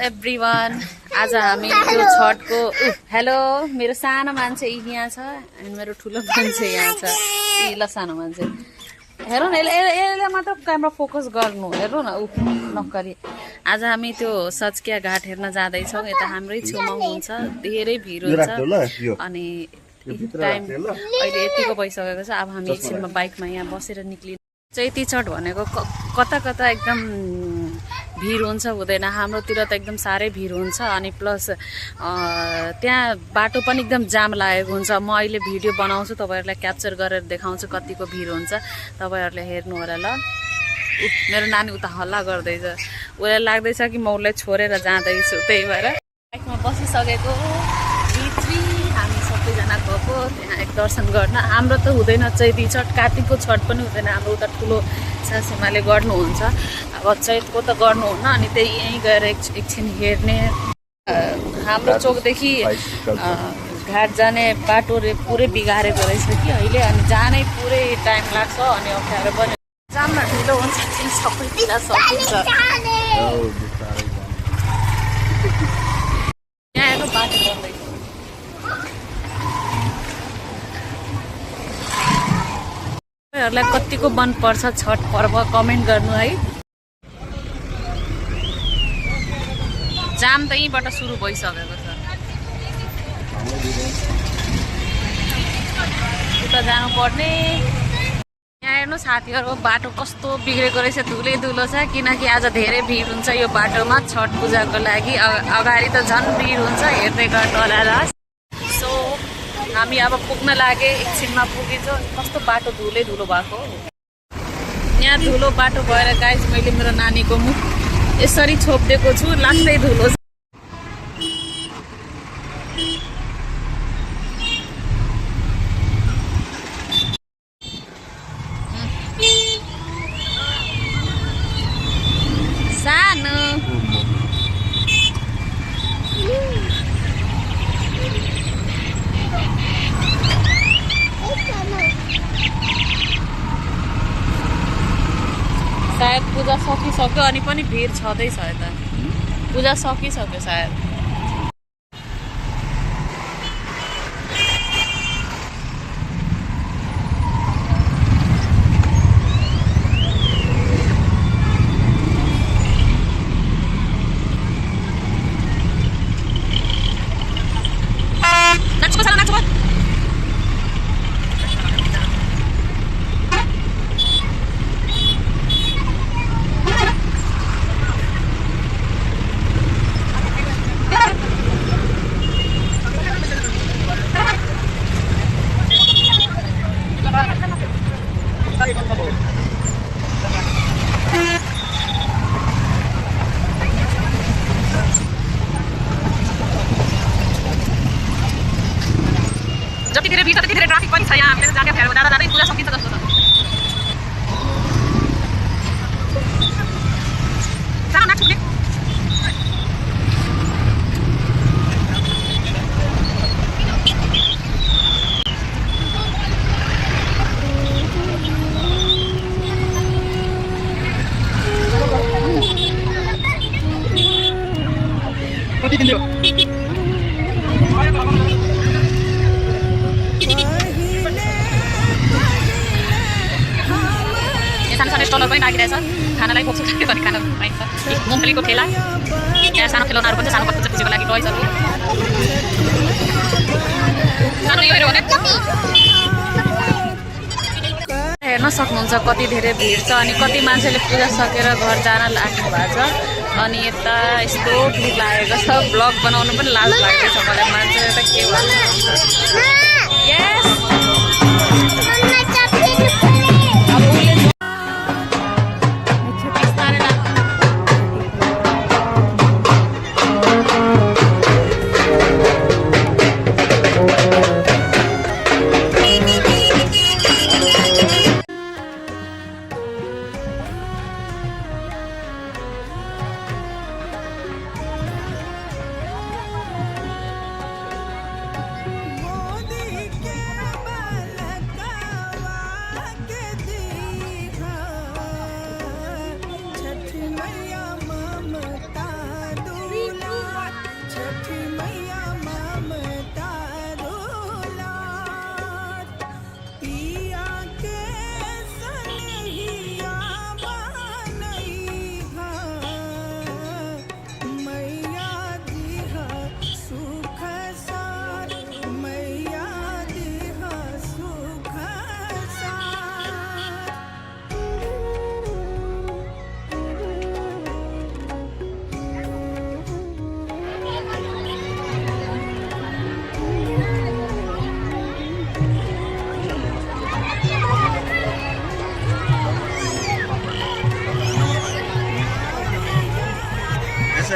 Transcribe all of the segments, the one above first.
Everyone आज हामी त्यो छठको हेलो मेरो सानो मान्छे यहाँ छ अनि मेरो ठुलो मान्छे यहाँ छ ल सानो मान्छे हेरौँ न यसले मात्र क्यामेरा फोकस गर्नु हेरौँ न नक्करी आज हामी त्यो सचकिया घाट हेर्न जाँदैछौँ यता हाम्रै छेउमा हुन्छ धेरै भिड हुन्छ अनि टाइम अहिले यतिको भइसकेको छ अब हामी एकछिनमा बाइकमा यहाँ बसेर निक्लिनु चैती छठ भनेको कता कता एकदम भिड हुन्छ हुँदैन हाम्रोतिर त एकदम साह्रै भिड हुन्छ अनि प्लस त्यहाँ बाटो पनि एकदम जाम लागेको हुन्छ म अहिले भिडियो बनाउँछु तपाईहरुलाई क्याप्चर गरेर देखाउँछु कतिको भिड हुन्छ तपाईहरुले हेर्नु होला ल मेरो नानी उता हल्ला गर्दैछ उलाई लाग्दैछ कि म उसलाई छोडेर जाँदैछु त्यही भएर बाइकमा बसिसकेको हामी सबैजना गएको त्यहाँ एक दर्शन गर्न हाम्रो त हुँदैन चैती छठ कार्तिकको छठ पनि हुँदैन हाम्रो उता ठुलो सासूमाले गर्नुहुन्छ अब चैतको त गर्नुहुन्न अनि त्यही यहीँ गएर एकछिन हेर्ने हाम्रो चोकदेखि घाट जाने बाटो पुरै बिगारेको रहेछ कि अहिले अनि जानै पुरै टाइम लाग्छ अनि अप्ठ्यारो पनि जाममा ढिलो हुन्छ सबैतिर सकिन्छ यहाँको बाटो बन्दैछ तपाईहरुलाई कतिको मन पर्छ छठ पर्व कमेन्ट गर्नु है जाम त यहीँबाट सुरु भइसकेको छ उता जानुपर्ने यहाँ हेर्नु साथीहरु बाटो कस्तो बिग्रेको रहेछ धुलै धुलो छ किनकि आज धेरै भिड हुन्छ यो बाटोमा छठ पूजाको लागि अगाडि त झन् भिड हुन्छ हेर्दै गर्नु होला सो हामी अब पुग्न लागे एकछिनमा पुगेछौँ कस्तो बाटो धुलै धुलो भएको यहाँ धुलो बाटो भएर गाइस मैले मेरो नानीको मुख यसरी छोपिदिएको छु लास्टै धुलो सानो सायद पूजा सकिसक्यो अनि पनि भिड छँदैछ यता पूजा सकिसक्यो सायद जति धेरै भिड त्यति धेरै ट्राफिक पनि छ यहाँ हामीले जाँदा जाँदै पूजा सकिन्छ जस्तो छ सानो नाच्ने कति दिन स्टलर पनि लागिरहेछ खानालाई बोक्छु खाने भने खाना पाइन्छ मुङफलीको ठेला यहाँ सानो खेलौनाहरू पनि सानो बच्चा खुसीको लागि टोयजहरू सानो यो भने हेर्न सक्नुहुन्छ कति धेरै भिड छ अनि कति मान्छेले पूजा सकेर घर जान लाग्नु भएको छ अनि यता यस्तो भिड लागेको छ ब्लग बनाउनु पनि लाज लागेको छ मलाई मान्छे यता के भन्छ यस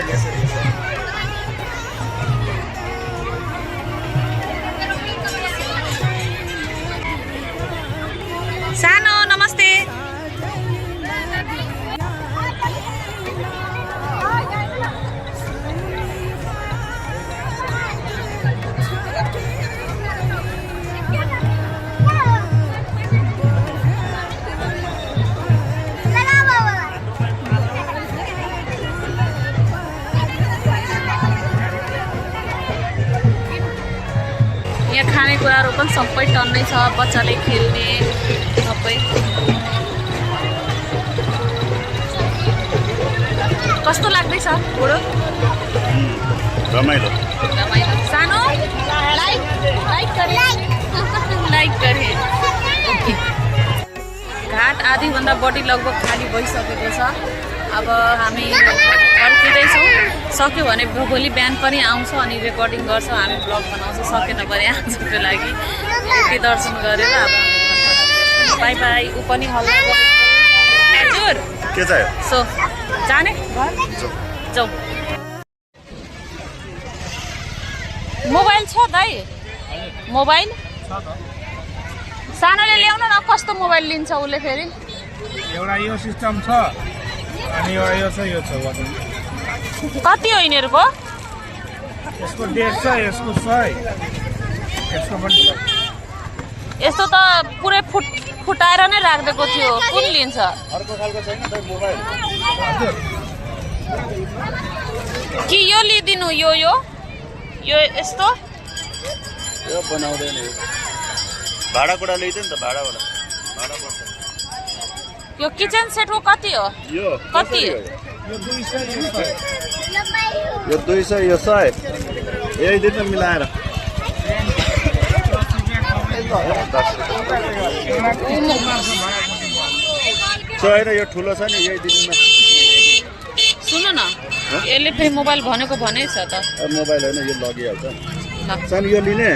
यसरी यसरी सानो नमस्ते। यहाँ खानेकुराहरू पनि सबै टन्नै छ, बच्चाले खेल्ने सबै। कस्तो लाग्दैछ बुढो? रमाइलो रमाइलो। सानो लाइक गरे। घाट आधीभन्दा बढी लगभग खाली भइसकेको छ। अब हामी फर्किँदैछौँ। सक्यो भने भोलि बिहान पनि आउँछौँ अनि रेकर्डिङ गर्छौँ, हामी ब्लग बनाउँछौँ। सकेन भने आजको लागि के दर्शन गरेर अब बाई बाई। ऊ पनि हल्ला हजुर के चाहियो? सो जाने घर जाउँ। मोबाइल छ दाइ? मोबाइल सानोले ल्याउनु न। कस्तो मोबाइल लिन्छ उसले फेरि? एउटा यो सिस्टम छ अनि यो छ, यो छ। कति हो यिनीहरूको? यसको 150, यसको 100, यसको पनि 100। यस्तो त पुरै फुटाएर नै राखिदिएको थियो। कुन लिन्छ? अर्को खालको छैन त मोबाइल? हजुर कि यो लिइदिनु? यो यस्तो यो बनाउँदैन। भाडाकुडा ल्याइदियो नि त, भाडा पर्छ। यो किचन सेटको कति हो? यो कति? यो 200, यो 100। यो 200, यो 100 यही दिन मिलाएर। होइन यो ठुलो छ नि, यही दिनमा। सुन न, यसले फेरि मोबाइल भनेको भनेछ त। मोबाइल होइन, यो लगिहाल्छ। ल सानो यो लिने,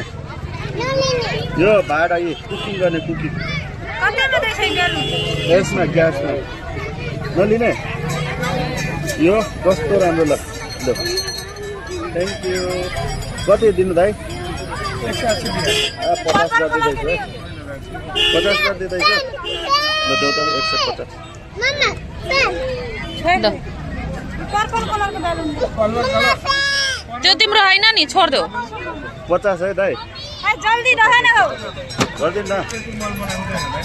यो भाडा यी कुकिङ गर्ने कुकिङ यसमा ग्यासमा नलिने। यो कस्तो राम्रो ल थ्याङ्क यू। कति दिनु भाइ? 180 दिनु। 50 गरिदिँदैछु है, 50 गरिदिँदैछु। ल जाउँ त 150। त्यो तिम्रो होइन नि, छोडिदेऊ। 50 है दाइ? जल्दी रहेन हौ। गरिदिनु न।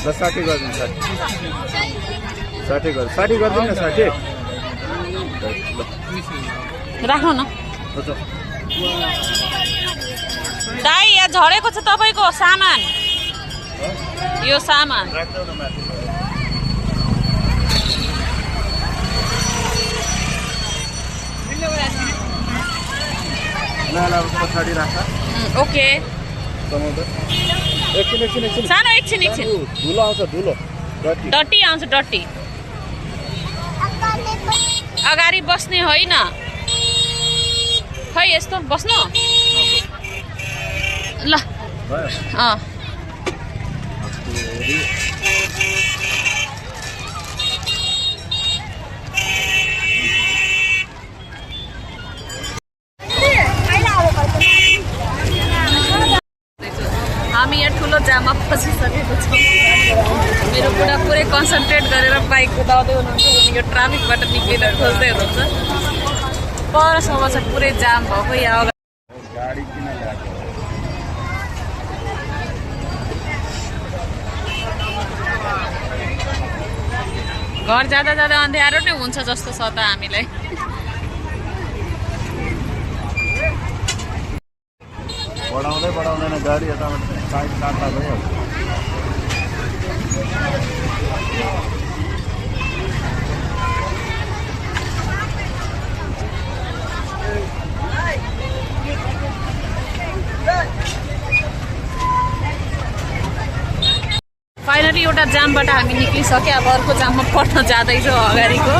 ल 60 गरिदिनु। 60 गरिदिनु न। 60 राख्नु न दाइ। यहाँ झरेको छ तपाईँको सामान। यो सामान राख्दैन माथि। ल पछाडि राख। ओके टमाटर एकछिन सानो एकछिन धुलो आउँछ, धुलो डटी आउँछ। डटी अगाडि बस्ने होइन खै, यस्तो बस्नु ल। हामी यहाँ ठुलो जाममा फसिसकेको छौँ। मेरो बुढा पुरै कन्सन्ट्रेट गरेर बाइक कुदाउँदै हुनुहुन्छ। यो ट्राफिकबाट निक्लिन खोज्दै हुनुहुन्छ। परसम्म चाहिँ पुरै जाम भएको। यहाँ गाडी किन ल्याएको? घर जाँदा जाँदा अँध्यारो नै हुन्छ जस्तो छ त हामीलाई। बढाउँदैन गाडी यताबाट साइड काट्दा भइहाल्छ। फाइनली एउटा जामबाट हामी निक्लिसक्यो। अब अर्को जाममा पर्न जाँदैछौँ। अगाडिको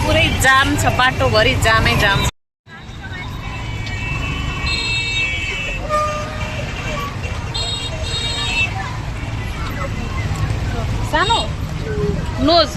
पुरै जाम छ, बाटोभरि जामै जाम छ। सानो नोज